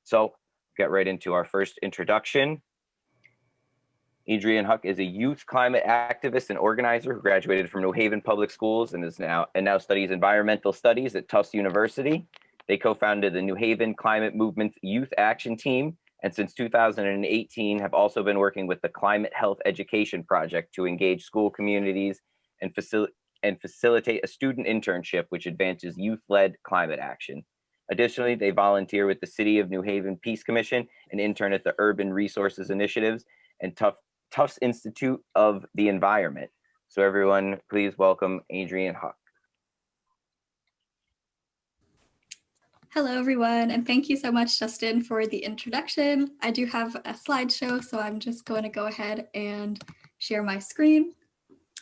So get right into our first introduction. Adrian Huq is a youth climate activist and organizer who graduated from New Haven Public Schools and now studies environmental studies at Tufts University. They co-founded the New Haven Climate Movement's Youth Action Team, and since 2018 have also been working with the Climate Health Education Project to engage school communities and facilitate a student internship which advances youth-led climate action. Additionally, they volunteer with the City of New Haven Peace Commission and intern at the Urban Resources Initiatives and Tufts Institute of the Environment. So everyone, please welcome Adrian Huq. Hello, everyone, and thank you so much, Justin, for the introduction. I do have a slideshow, so I'm just going to go ahead and share my screen.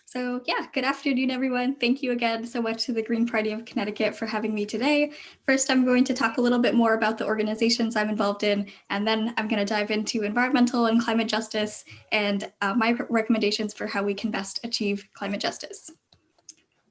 So yeah, good afternoon, everyone. Thank you again so much to the Green Party of Connecticut for having me today. First, I'm going to talk a little bit more about the organizations I'm involved in, and then I'm going to dive into environmental and climate justice and my recommendations for how we can best achieve climate justice.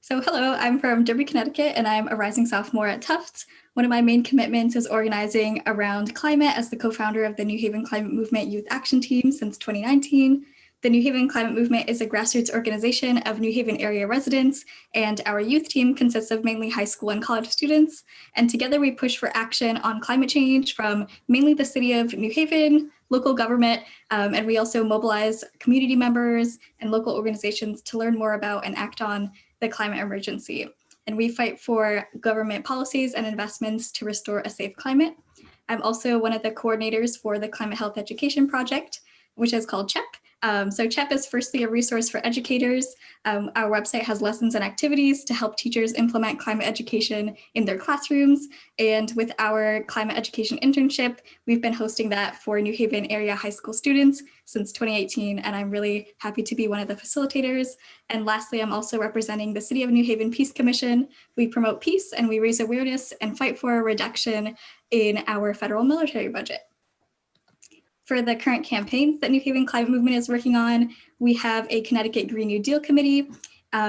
So hello, I'm from Derby, Connecticut, and I'm a rising sophomore at Tufts. One of my main commitments is organizing around climate as the co-founder of the New Haven Climate Movement Youth Action Team since 2019. The New Haven Climate Movement is a grassroots organization of New Haven area residents, and our youth team consists of mainly high school and college students. And together we push for action on climate change from mainly the city of New Haven, local government, and we also mobilize community members and local organizations to learn more about and act on the climate emergency. And we fight for government policies and investments to restore a safe climate. I'm also one of the coordinators for the Climate Health Education Project, which is called CHEP. So CHEP is firstly a resource for educators. Our website has lessons and activities to help teachers implement climate education in their classrooms. And with our climate education internship, we've been hosting that for New Haven area high school students since 2018. And I'm really happy to be one of the facilitators. And lastly, I'm also representing the City of New Haven Peace Commission. We promote peace and we raise awareness and fight for a reduction in our federal military budget. For the current campaigns that New Haven Climate Movement is working on, we have a Connecticut Green New Deal Committee,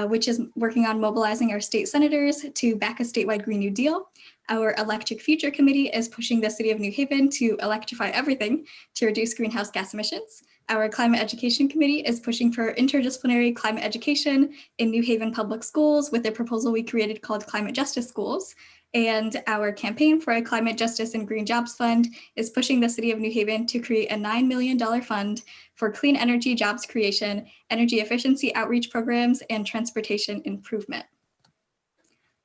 which is working on mobilizing our state senators to back a statewide Green New Deal. Our Electric Future Committee is pushing the City of New Haven to electrify everything to reduce greenhouse gas emissions. Our Climate Education Committee is pushing for interdisciplinary climate education in New Haven public schools with a proposal we created called Climate Justice Schools. And our campaign for a Climate Justice and Green Jobs Fund is pushing the City of New Haven to create a $9 million fund for clean energy jobs creation, energy efficiency outreach programs, and transportation improvement.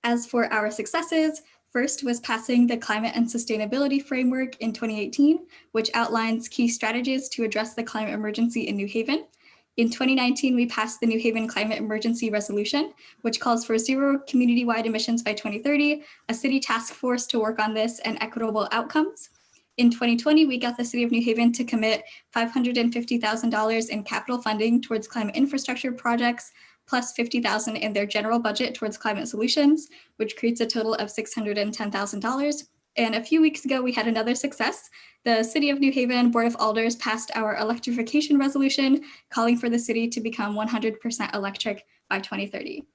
As for our successes, first was passing the Climate and Sustainability Framework in 2018, which outlines key strategies to address the climate emergency in New Haven. In 2019, we passed the New Haven Climate Emergency Resolution, which calls for zero community-wide emissions by 2030, a city task force to work on this, and equitable outcomes. In 2020, we got the City of New Haven to commit $550,000 in capital funding towards climate infrastructure projects, plus $50,000 in their general budget towards climate solutions, which creates a total of $610,000. And a few weeks ago, we had another success. The City of New Haven Board of Alders passed our electrification resolution, calling for the city to become 100% electric by 2030.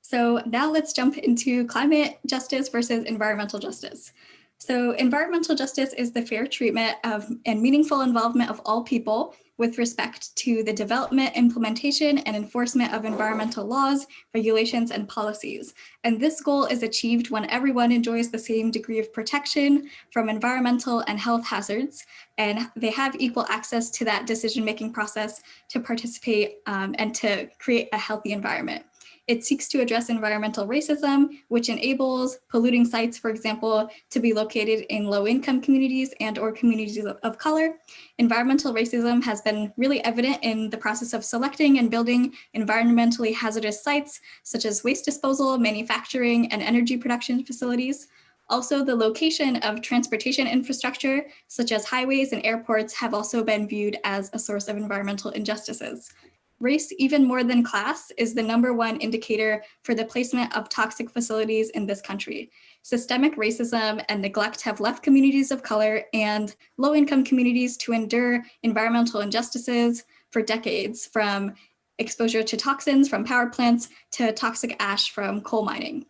So now let's jump into climate justice versus environmental justice. So environmental justice is the fair treatment of and meaningful involvement of all people with respect to the development, implementation, and enforcement of environmental laws, regulations, and policies. And this goal is achieved when everyone enjoys the same degree of protection from environmental and health hazards, and they have equal access to that decision-making process to participate and to create a healthy environment. It seeks to address environmental racism, which enables polluting sites, for example, to be located in low-income communities and or communities of color. Environmental racism has been really evident in the process of selecting and building environmentally hazardous sites, such as waste disposal, manufacturing, and energy production facilities. Also, the location of transportation infrastructure, such as highways and airports, have also been viewed as a source of environmental injustices. Race, even more than class, is the #1 indicator for the placement of toxic facilities in this country. Systemic racism and neglect have left communities of color and low-income communities to endure environmental injustices for decades, from exposure to toxins from power plants to toxic ash from coal mining.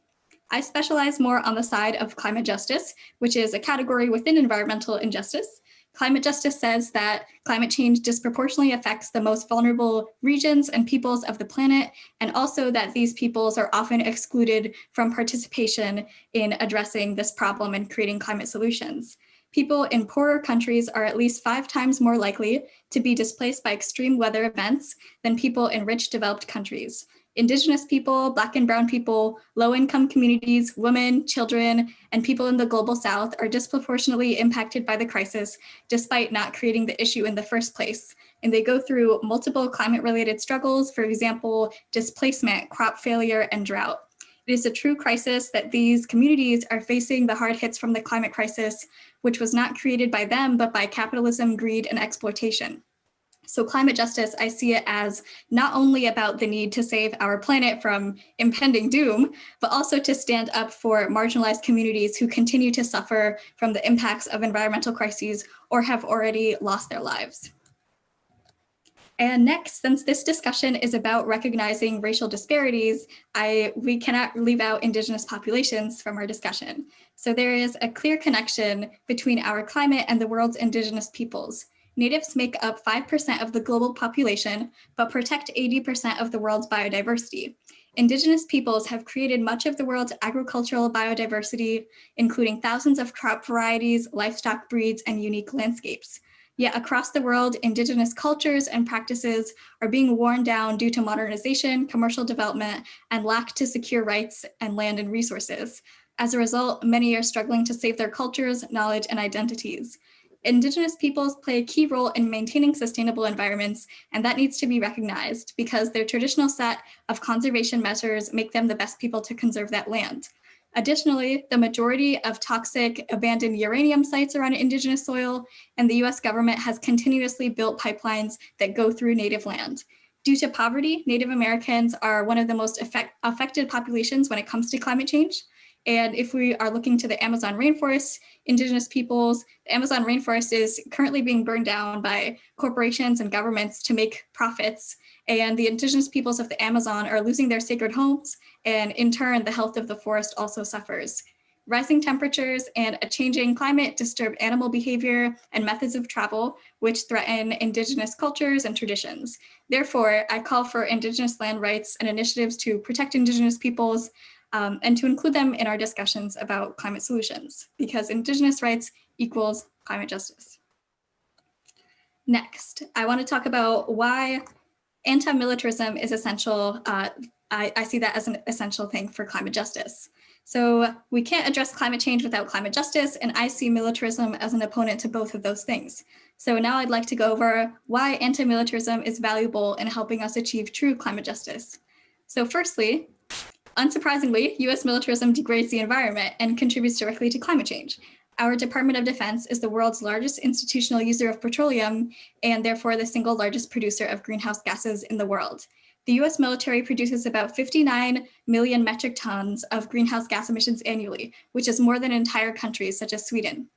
I specialize more on the side of climate justice, which is a category within environmental injustice. Climate justice says that climate change disproportionately affects the most vulnerable regions and peoples of the planet, and also that these peoples are often excluded from participation in addressing this problem and creating climate solutions. People in poorer countries are at least 5 times more likely to be displaced by extreme weather events than people in rich developed countries. Indigenous people, Black and Brown people, low-income communities, women, children, and people in the global South are disproportionately impacted by the crisis, despite not creating the issue in the first place. And they go through multiple climate-related struggles, for example, displacement, crop failure, and drought. It is a true crisis that these communities are facing the hard hits from the climate crisis, which was not created by them, but by capitalism, greed, and exploitation. So climate justice, I see it as not only about the need to save our planet from impending doom, but also to stand up for marginalized communities who continue to suffer from the impacts of environmental crises or have already lost their lives. And next, since this discussion is about recognizing racial disparities, we cannot leave out Indigenous populations from our discussion. So there is a clear connection between our climate and the world's Indigenous peoples. Natives make up 5% of the global population, but protect 80% of the world's biodiversity. Indigenous peoples have created much of the world's agricultural biodiversity, including thousands of crop varieties, livestock breeds, and unique landscapes. Yet across the world, Indigenous cultures and practices are being worn down due to modernization, commercial development, and lack to secure rights and land and resources. As a result, many are struggling to save their cultures, knowledge, and identities. Indigenous peoples play a key role in maintaining sustainable environments, and that needs to be recognized because their traditional set of conservation measures make them the best people to conserve that land. Additionally, the majority of toxic abandoned uranium sites are on Indigenous soil, and the US government has continuously built pipelines that go through Native land. Due to poverty, Native Americans are one of the most affected populations when it comes to climate change. And if we are looking to the Amazon rainforest, Indigenous peoples, the Amazon rainforest is currently being burned down by corporations and governments to make profits. And the Indigenous peoples of the Amazon are losing their sacred homes. And in turn, the health of the forest also suffers. Rising temperatures and a changing climate disturb animal behavior and methods of travel, which threaten Indigenous cultures and traditions. Therefore, I call for Indigenous land rights and initiatives to protect Indigenous peoples, and to include them in our discussions about climate solutions, because Indigenous rights equals climate justice. Next, I want to talk about why anti-militarism is essential. I see that as an essential thing for climate justice. So we can't address climate change without climate justice, and I see militarism as an opponent to both of those things. So now I'd like to go over why anti-militarism is valuable in helping us achieve true climate justice. So firstly, unsurprisingly, US militarism degrades the environment and contributes directly to climate change. Our Department of Defense is the world's largest institutional user of petroleum and therefore the single largest producer of greenhouse gases in the world. The US military produces about 59 million metric tons of greenhouse gas emissions annually, which is more than entire countries such as Sweden.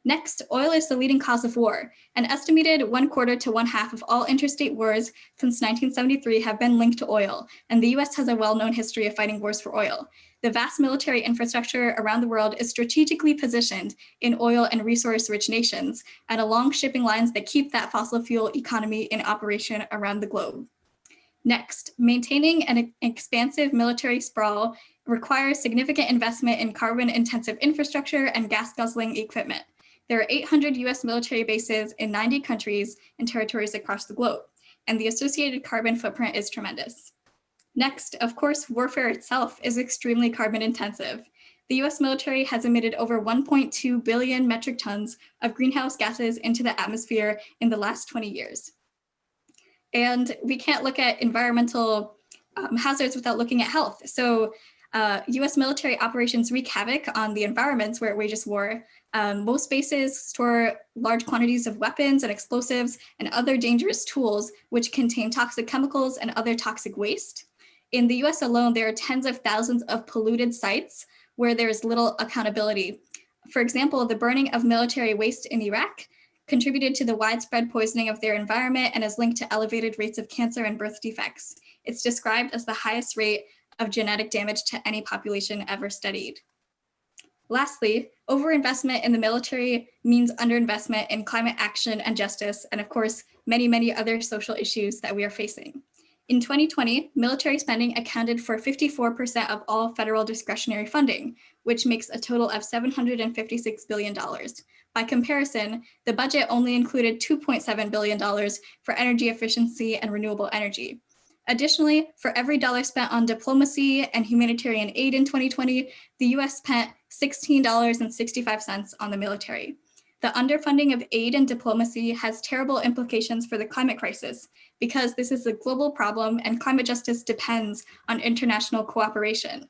Next, oil is the leading cause of war. An estimated 1/4 to 1/2 of all interstate wars since 1973 have been linked to oil, and the US has a well-known history of fighting wars for oil. The vast military infrastructure around the world is strategically positioned in oil and resource-rich nations and along shipping lines that keep that fossil fuel economy in operation around the globe. Next, maintaining an expansive military sprawl requires significant investment in carbon-intensive infrastructure and gas-guzzling equipment. There are 800 US military bases in 90 countries and territories across the globe, and the associated carbon footprint is tremendous. Next, of course, warfare itself is extremely carbon intensive. The US military has emitted over 1.2 billion metric tons of greenhouse gases into the atmosphere in the last 20 years. And we can't look at environmental hazards without looking at health. So US military operations wreak havoc on the environments where it wages war. Most bases store large quantities of weapons and explosives and other dangerous tools which contain toxic chemicals and other toxic waste. In the US alone, there are tens of thousands of polluted sites where there is little accountability. For example, the burning of military waste in Iraq contributed to the widespread poisoning of their environment and is linked to elevated rates of cancer and birth defects. It's described as the highest rate of genetic damage to any population ever studied. Lastly, overinvestment in the military means underinvestment in climate action and justice, and of course, many, many other social issues that we are facing. In 2020, military spending accounted for 54% of all federal discretionary funding, which makes a total of $756 billion. By comparison, the budget only included $2.7 billion for energy efficiency and renewable energy. Additionally, for every dollar spent on diplomacy and humanitarian aid in 2020, the US spent $16.65 on the military. The underfunding of aid and diplomacy has terrible implications for the climate crisis because this is a global problem and climate justice depends on international cooperation.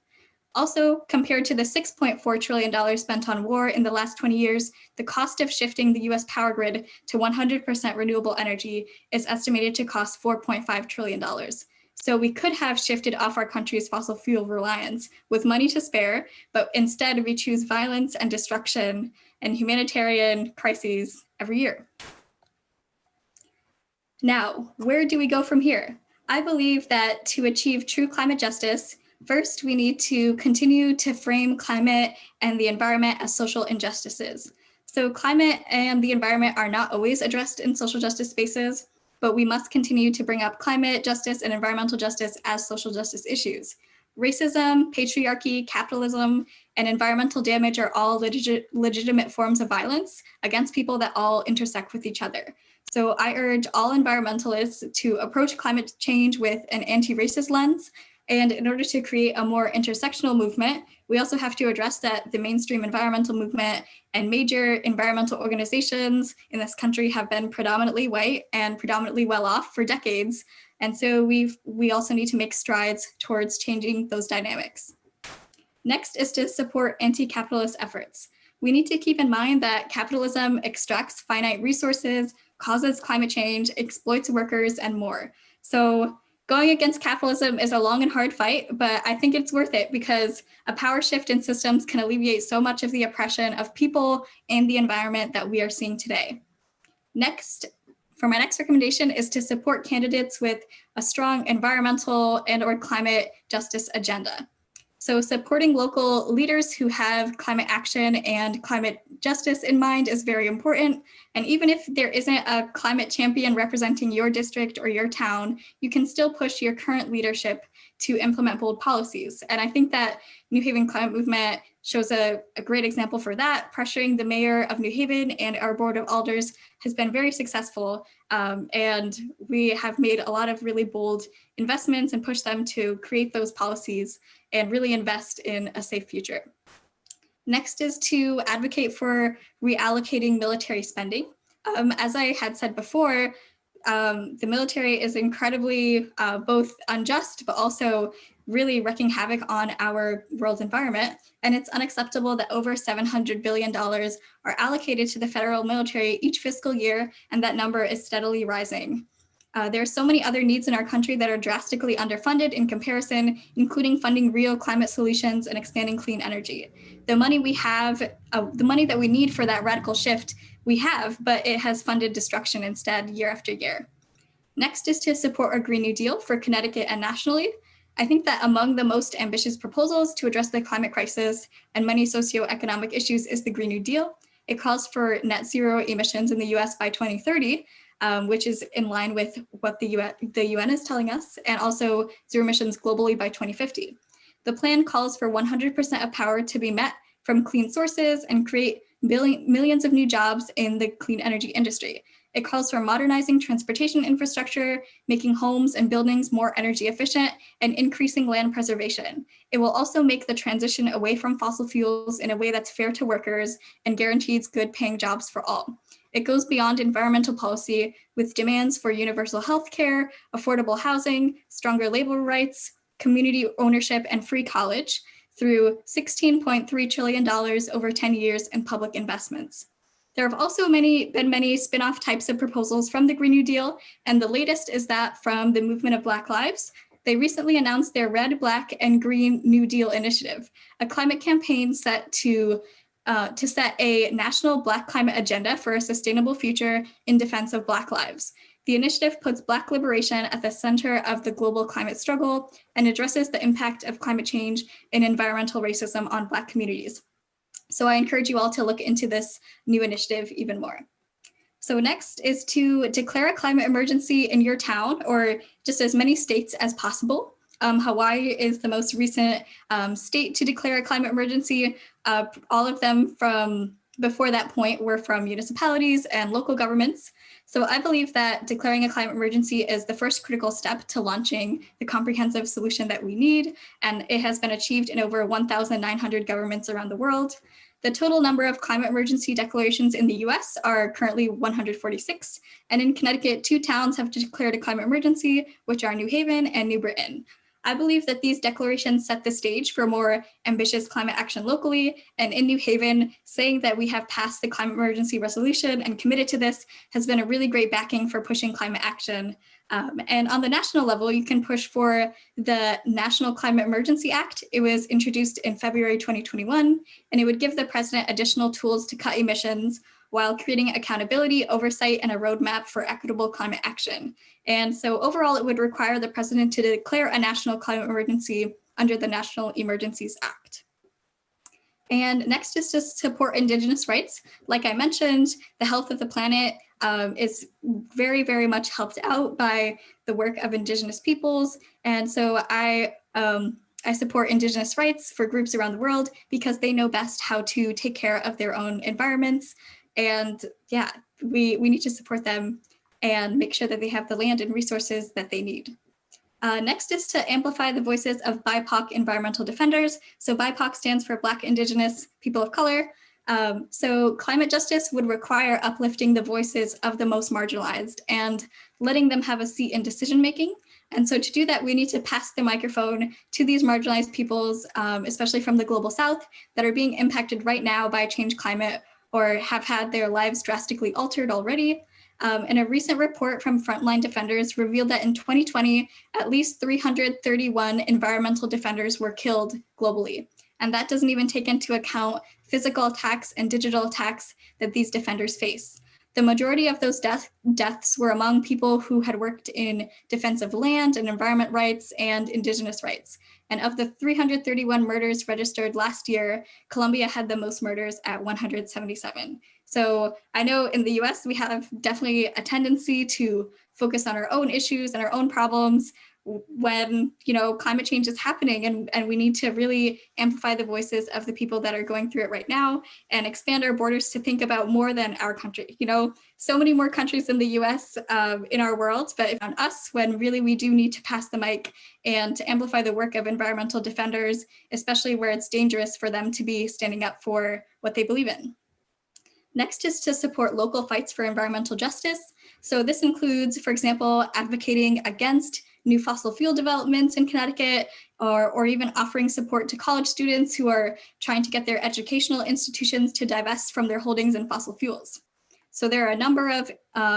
Also, compared to the $6.4 trillion spent on war in the last 20 years, the cost of shifting the US power grid to 100% renewable energy is estimated to cost $4.5 trillion. So we could have shifted off our country's fossil fuel reliance with money to spare, but instead we choose violence and destruction and humanitarian crises every year. Now, where do we go from here? I believe that to achieve true climate justice, first, we need to continue to frame climate and the environment as social injustices. So climate and the environment are not always addressed in social justice spaces, but we must continue to bring up climate justice and environmental justice as social justice issues. Racism, patriarchy, capitalism, and environmental damage are all legitimate forms of violence against people that all intersect with each other. So I urge all environmentalists to approach climate change with an anti-racist lens. And in order to create a more intersectional movement, we also have to address that the mainstream environmental movement and major environmental organizations in this country have been predominantly white and predominantly well off for decades. And so we also need to make strides towards changing those dynamics. Next is to support anti-capitalist efforts. We need to keep in mind that capitalism extracts finite resources, causes climate change, exploits workers, and more. So going against capitalism is a long and hard fight, but I think it's worth it because a power shift in systems can alleviate so much of the oppression of people and the environment that we are seeing today. Next, for my next recommendation is to support candidates with a strong environmental and/or climate justice agenda. So supporting local leaders who have climate action and climate justice in mind is very important. And even if there isn't a climate champion representing your district or your town, you can still push your current leadership to implement bold policies. And I think that New Haven Climate Movement shows a great example for that. Pressuring the mayor of New Haven and our board of alders has been very successful. And we have made a lot of really bold investments and pushed them to create those policies and really invest in a safe future. Next is to advocate for reallocating military spending. As I had said before, the military is incredibly both unjust, but also really wreaking havoc on our world's environment. And it's unacceptable that over $700 billion are allocated to the federal military each fiscal year, and that number is steadily rising. There are so many other needs in our country that are drastically underfunded in comparison, including funding real climate solutions and expanding clean energy. The money we have, the money that we need for that radical shift, we have, but it has funded destruction instead year after year. Next is to support our Green New Deal for Connecticut and nationally. I think that among the most ambitious proposals to address the climate crisis and many socioeconomic issues is the Green New Deal. It calls for net zero emissions in the US by 2030, which is in line with what the UN is telling us, and also zero emissions globally by 2050. The plan calls for 100% of power to be met from clean sources and create millions of new jobs in the clean energy industry. It calls for modernizing transportation infrastructure, making homes and buildings more energy efficient, and increasing land preservation. It will also make the transition away from fossil fuels in a way that's fair to workers and guarantees good paying jobs for all. It goes beyond environmental policy with demands for universal health care, affordable housing, stronger labor rights, community ownership, and free college through $16.3 trillion over 10 years in public investments. There have also been many spin-off types of proposals from the Green New Deal, and the latest is that from the movement of Black Lives. They recently announced their Red, Black, and Green New Deal initiative, a climate campaign set to set a national Black climate agenda for a sustainable future in defense of Black lives. The initiative puts Black liberation at the center of the global climate struggle and addresses the impact of climate change and environmental racism on Black communities. So I encourage you all to look into this new initiative even more. So next is to declare a climate emergency in your town or just as many states as possible. Hawaii is the most recent state to declare a climate emergency. All of them from before that point were from municipalities and local governments. So I believe that declaring a climate emergency is the first critical step to launching the comprehensive solution that we need, and it has been achieved in over 1,900 governments around the world. The total number of climate emergency declarations in the US are currently 146, and in Connecticut, 2 towns have declared a climate emergency, which are New Haven and New Britain. I believe that these declarations set the stage for more ambitious climate action locally, and in New Haven, saying that we have passed the climate emergency resolution and committed to this has been a really great backing for pushing climate action. And on the national level, you can push for the National Climate Emergency Act. It was introduced in February 2021, and it would give the president additional tools to cut emissions while creating accountability, oversight, and a roadmap for equitable climate action. And so overall, it would require the president to declare a national climate emergency under the National Emergencies Act. And next is to support Indigenous rights. Like I mentioned, the health of the planet is very, very much helped out by the work of Indigenous peoples. And so I support Indigenous rights for groups around the world because they know best how to take care of their own environments. And yeah, we need to support them and make sure that they have the land and resources that they need. Next is to amplify the voices of BIPOC environmental defenders. So BIPOC stands for Black, Indigenous, People of Color. So climate justice would require uplifting the voices of the most marginalized and letting them have a seat in decision making. And so to do that, we need to pass the microphone to these marginalized peoples, especially from the global South, that are being impacted right now by changed climate or have had their lives drastically altered already. And a recent report from Frontline Defenders revealed that in 2020, at least 331 environmental defenders were killed globally. And that doesn't even take into account physical attacks and digital attacks that these defenders face. The majority of those deaths were among people who had worked in defense of land and environment rights and Indigenous rights. And of the 331 murders registered last year, Colombia had the most murders at 177. So I know in the US, we have definitely a tendency to focus on our own issues and our own problems when, you know, climate change is happening, and we need to really amplify the voices of the people that are going through it right now and expand our borders to think about more than our country. You know, so many more countries in the US in our world, but on us when really we do need to pass the mic and to amplify the work of environmental defenders, especially where it's dangerous for them to be standing up for what they believe in. Next is to support local fights for environmental justice. So this includes, for example, advocating against new fossil fuel developments in Connecticut, or even offering support to college students who are trying to get their educational institutions to divest from their holdings in fossil fuels. So there are a number of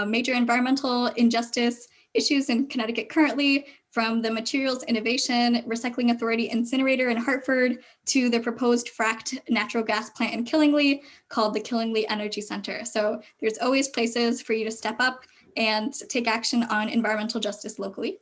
major environmental injustice issues in Connecticut currently, from the Materials Innovation Recycling Authority incinerator in Hartford to the proposed fracked natural gas plant in Killingly called the Killingly Energy Center. So there's always places for you to step up and take action on environmental justice locally.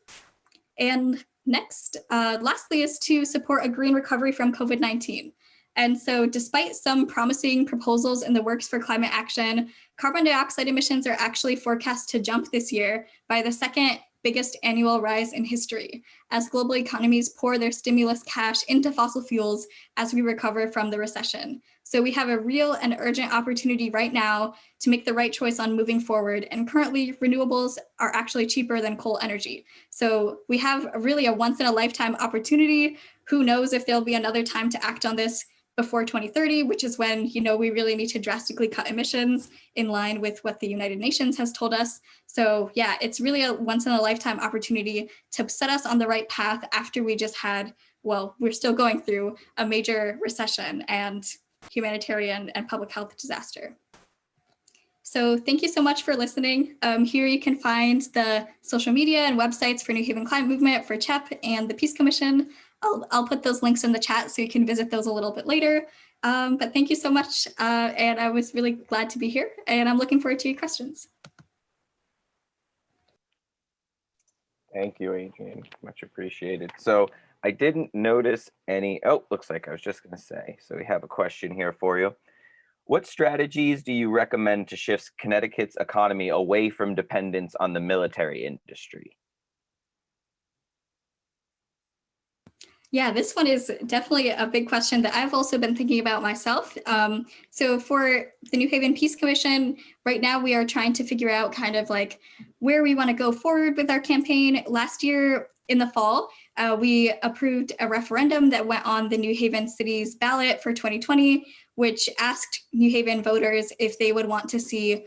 And next, lastly, is to support a green recovery from COVID-19. And so despite some promising proposals in the works for climate action, carbon dioxide emissions are actually forecast to jump this year by the second biggest annual rise in history, as global economies pour their stimulus cash into fossil fuels as we recover from the recession. So we have a real and urgent opportunity right now to make the right choice on moving forward. And currently, renewables are actually cheaper than coal energy. So we have really a once in a lifetime opportunity. Who knows if there'll be another time to act on this before 2030, which is when, you know, we really need to drastically cut emissions in line with what the United Nations has told us. So yeah, it's really a once in a lifetime opportunity to set us on the right path after we just had, well, we're still going through a major recession and humanitarian and public health disaster. So thank you so much for listening. Here you can find the social media and websites for New Haven Climate Movement, for CHEP and the Peace Commission. I'll put those links in the chat so you can visit those a little bit later. But thank you so much. And I was really glad to be here, and I'm looking forward to your questions. Thank you, Adrian. Much appreciated. So I didn't notice any, oh, looks like I was just going to say, so we have a question here for you. What strategies do you recommend to shift Connecticut's economy away from dependence on the military industry? Yeah, this one is definitely a big question that I've also been thinking about myself. So for the New Haven Peace Commission, right now we are trying to figure out kind of like where we want to go forward with our campaign. Last year in the fall, we approved a referendum that went on the New Haven city's ballot for 2020, which asked New Haven voters if they would want to see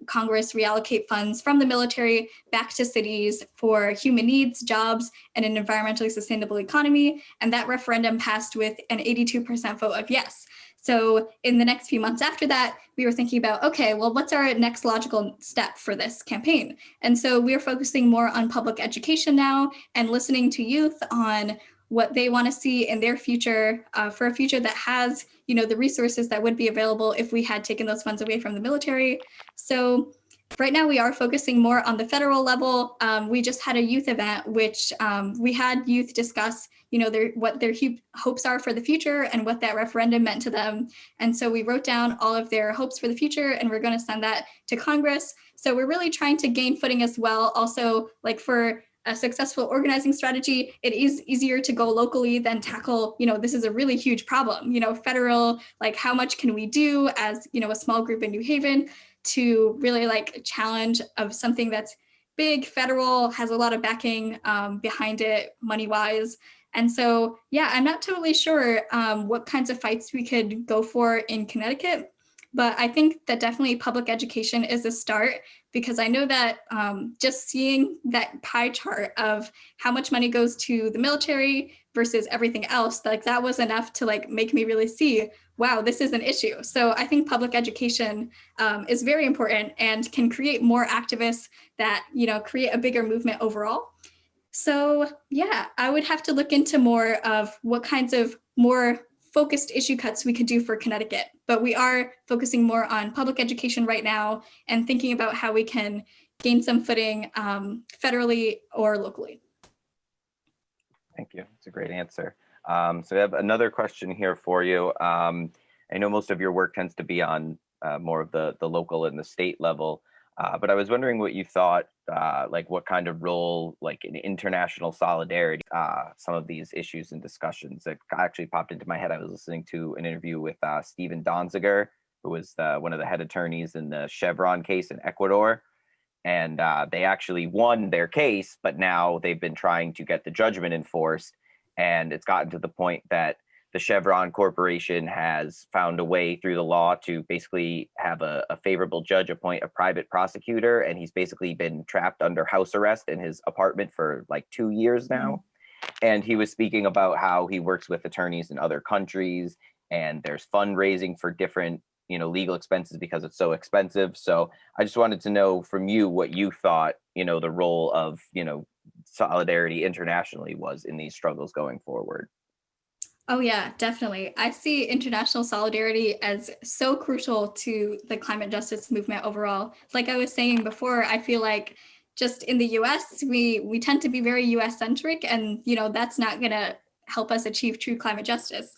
Congress reallocate funds from the military back to cities for human needs, jobs, and an environmentally sustainable economy. And that referendum passed with an 82% vote of yes. So in the next few months after that, we were thinking about, okay, well, what's our next logical step for this campaign? And so we're focusing more on public education now and listening to youth on what they want to see in their future, for a future that has, the resources that would be available if we had taken those funds away from the military. So right now we are focusing more on the federal level. We just had a youth event, which we had youth discuss, what their hopes are for the future and what that referendum meant to them. And so we wrote down all of their hopes for the future, and we're going to send that to Congress. So we're really trying to gain footing as well. Also, like for a successful organizing strategy, it is easier to go locally than tackle, this is a really huge problem, federal, like how much can we do as, a small group in New Haven to really like challenge of something that's big, federal, has a lot of backing behind it money wise. And so, yeah, I'm not totally sure what kinds of fights we could go for in Connecticut, but I think that definitely public education is a start, because I know that just seeing that pie chart of how much money goes to the military versus everything else, like that was enough to like make me really see, wow, this is an issue. So I think public education is very important and can create more activists that, create a bigger movement overall. So yeah, I would have to look into more of what kinds of more focused issue cuts we could do for Connecticut. But we are focusing more on public education right now and thinking about how we can gain some footing federally or locally. Thank you. It's a great answer. So we have another question here for you. I know most of your work tends to be on more of the local and the state level, but I was wondering what you thought, like what kind of role, like in international solidarity, some of these issues and discussions that actually popped into my head. I was listening to an interview with Stephen Donziger, who was one of the head attorneys in the Chevron case in Ecuador. And they actually won their case, but now they've been trying to get the judgment enforced. And it's gotten to the point that the Chevron Corporation has found a way through the law to basically have a favorable judge appoint a private prosecutor. And he's basically been trapped under house arrest in his apartment for like 2 years now. And he was speaking about how he works with attorneys in other countries, and there's fundraising for different legal expenses because it's so expensive. So I just wanted to know from you what you thought, the role of, solidarity internationally was in these struggles going forward. Oh yeah, definitely. I see international solidarity as so crucial to the climate justice movement overall. Like I was saying before, I feel like just in the US, we tend to be very US centric, and that's not going to help us achieve true climate justice.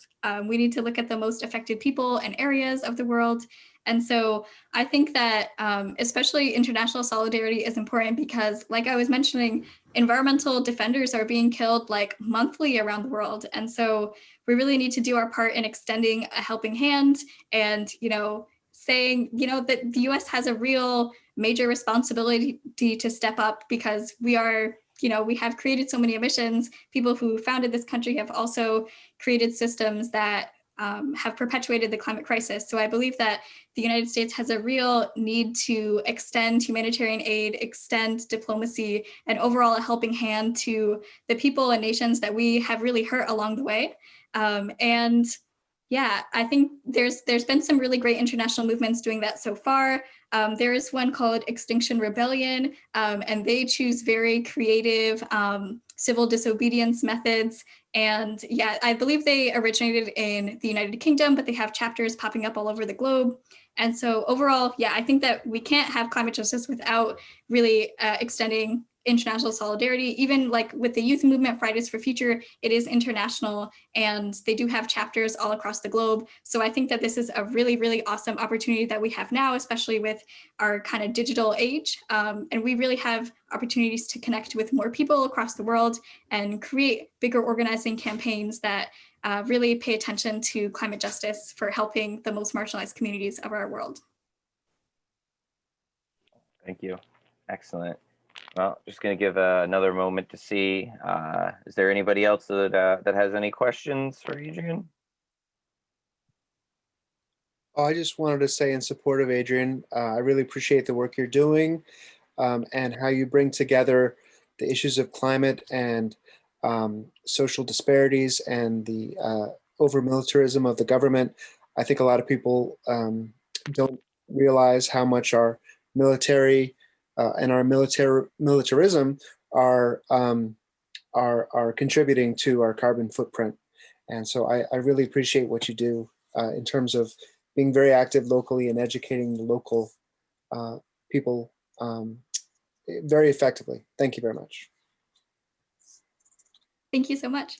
We need to look at the most affected people and areas of the world. And so I think that especially international solidarity is important because, like I was mentioning, environmental defenders are being killed like monthly around the world. And so we really need to do our part in extending a helping hand and, saying, that the US has a real major responsibility to step up because we are, we have created so many emissions. People who founded this country have also created systems that have perpetuated the climate crisis. So I believe that the United States has a real need to extend humanitarian aid, extend diplomacy, and overall a helping hand to the people and nations that we have really hurt along the way. And yeah, I think there's been some really great international movements doing that so far. There is one called Extinction Rebellion, and they choose very creative civil disobedience methods. And yeah, I believe they originated in the United Kingdom, but they have chapters popping up all over the globe. And so overall, yeah, I think that we can't have climate justice without really extending international solidarity. Even like with the youth movement Fridays for Future, it is international, and they do have chapters all across the globe. So I think that this is a really, really awesome opportunity that we have now, especially with our kind of digital age. And we really have opportunities to connect with more people across the world and create bigger organizing campaigns that really pay attention to climate justice for helping the most marginalized communities of our world. Thank you. Excellent. Well, just going to give another moment to see. Is there anybody else that has any questions for Adrian? Oh, I just wanted to say in support of Adrian, I really appreciate the work you're doing and how you bring together the issues of climate and social disparities and the over-militarism of the government. I think a lot of people don't realize how much our military and our militarism are contributing to our carbon footprint. And so I really appreciate what you do in terms of being very active locally and educating the local people very effectively. Thank you very much. Thank you so much.